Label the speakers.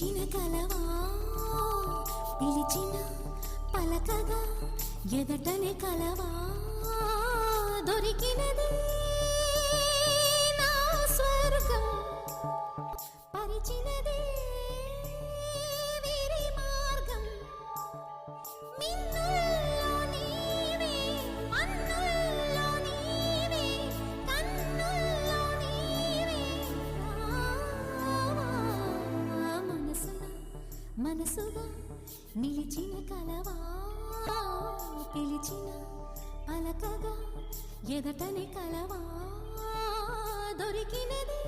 Speaker 1: నిలిచిన కలవా పిలిచిన పలకగా ఎదటనే కలవా దొరికినది నా స్వర్గం పరిచినది వీరి మార్గం మిన్నుల్లో నీవే అన్నుల్లో నీవే కన్నుల్లో నీవే రావా మనసుగా నిలిచిన కలవా పిలిచిన పలకగా ఎదటనే కలవా దొరికినది